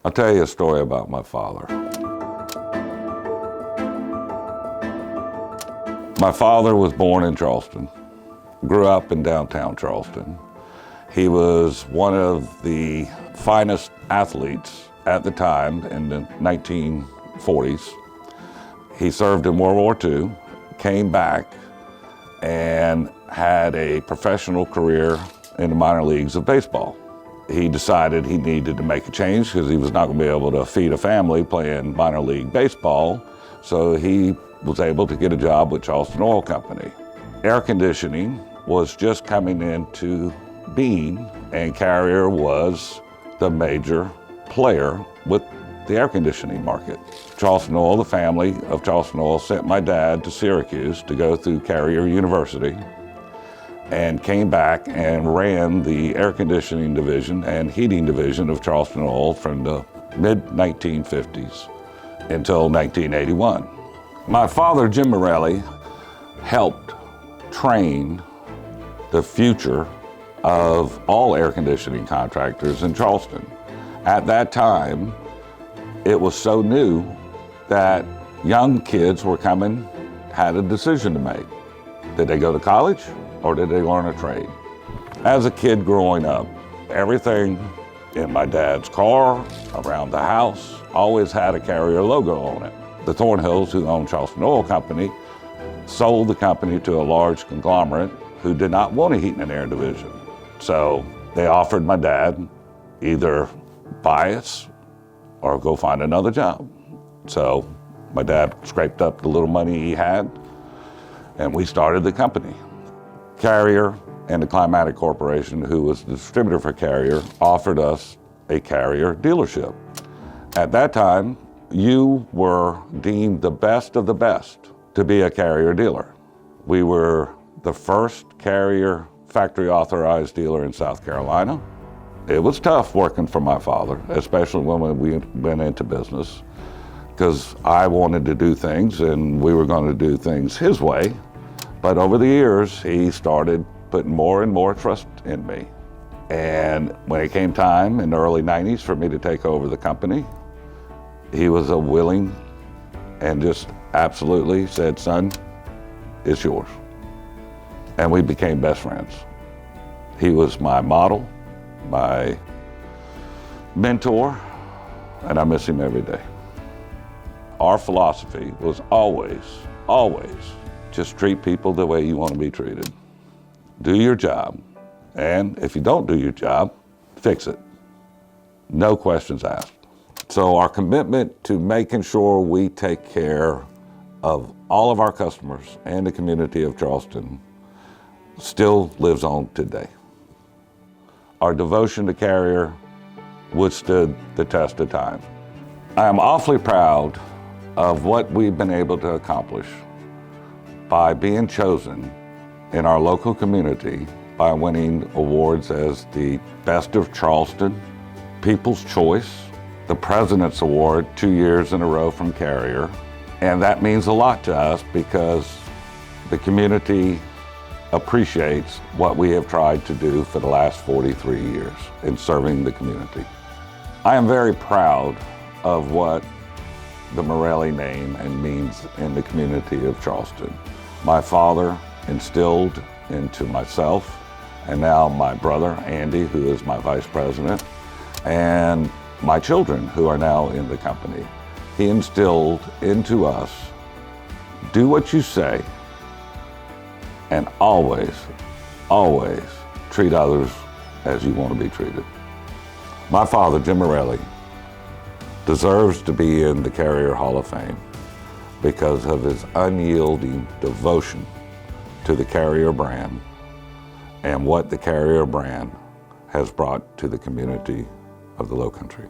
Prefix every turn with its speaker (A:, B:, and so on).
A: I'll tell you a story about my father. My father was born in Charleston, grew up in downtown Charleston. He was one of the finest athletes at the time in the 1940s. He served in World War II, came back, and had a professional career in the minor leagues of baseball. He decided he needed to make a change because he was not going to be able to feed a family playing minor league baseball, so he was able to get a job with Charleston Oil Company. Air conditioning was just coming into being, and Carrier was the major player with the air conditioning market. Charleston Oil, the family of Charleston Oil, sent my dad to Syracuse to go through Carrier University, and came back and ran the air conditioning division and heating division of Charleston Oil from the mid-1950s until 1981. My father, Jim Morelli, helped train the future of all air conditioning contractors in Charleston. At that time, it was so new that young kids were coming, had a decision to make. Did they go to college or did they learn a trade? As a kid growing up, everything in my dad's car, around the house, always had a Carrier logo on it. The Thornhills, who owned Charleston Oil Company, sold the company to a large conglomerate who did not want a heating and air division. So they offered my dad either buy us or go find another job. So my dad scraped up the little money he had, and we started the company. Carrier and the Climatic Corporation, who was the distributor for Carrier, offered us a Carrier dealership. At that time, you were deemed the best of the best to be a Carrier dealer. We were the first Carrier factory authorized dealer in South Carolina. It was tough working for my father, especially when we went into business, because I wanted to do things and we were going to do things his way. But over the years, he started putting more and more trust in me. And when it came time in the early 90s for me to take over the company, he was a willing and just absolutely said, "Son, it's yours." And we became best friends. He was my model, my mentor, and I miss him every day. Our philosophy was always just treat people the way you want to be treated. Do your job, and if you don't do your job, fix it. No questions asked. So our commitment to making sure we take care of all of our customers and the community of Charleston still lives on today. Our devotion to Carrier withstood the test of time. I am awfully proud of what we've been able to accomplish by being chosen in our local community by winning awards as the Best of Charleston, People's Choice, the President's Award 2 years in a row from Carrier. And that means a lot to us because the community appreciates what we have tried to do for the last 43 years in serving the community. I am very proud of what the Morelli name and means in the community of Charleston. My father instilled into myself, and now my brother, Andy, who is my vice president, and my children, who are now in the company. He instilled into us, do what you say, and always treat others as you want to be treated. My father, Jim Morelli, deserves to be in the Carrier Hall of Fame because of his unyielding devotion to the Carrier brand and what the Carrier brand has brought to the community of the Lowcountry.